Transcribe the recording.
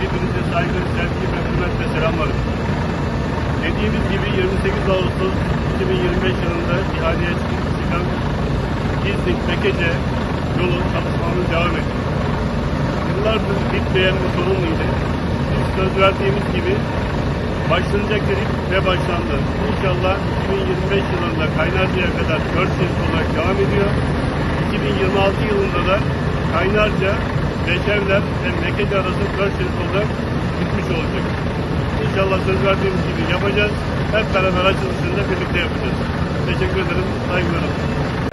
Hepinize saygı, sevgi ve hürmetle selamlarım. Dediğimiz gibi 28 Ağustos 2025 yılında ihaleye çıkan İznik-Mekece yolu çalışmamız devam ediyor. Yıllardır bitmeyen bu sorunluydu. Biz söz verdiğimiz gibi başlanacak dedik ve başlandı. İnşallah 2025 yılında Kaynarca'ya kadar 4 şerit olarak devam ediyor. 2026 yılında da Kaynarca, Beşevler ve Mekece arası 4 şerit olarak bitmiş olacak. İnşallah söz verdiğimiz gibi yapacağız. Hep beraber açılışında birlikte yapacağız. Teşekkür ederim. Saygılarım.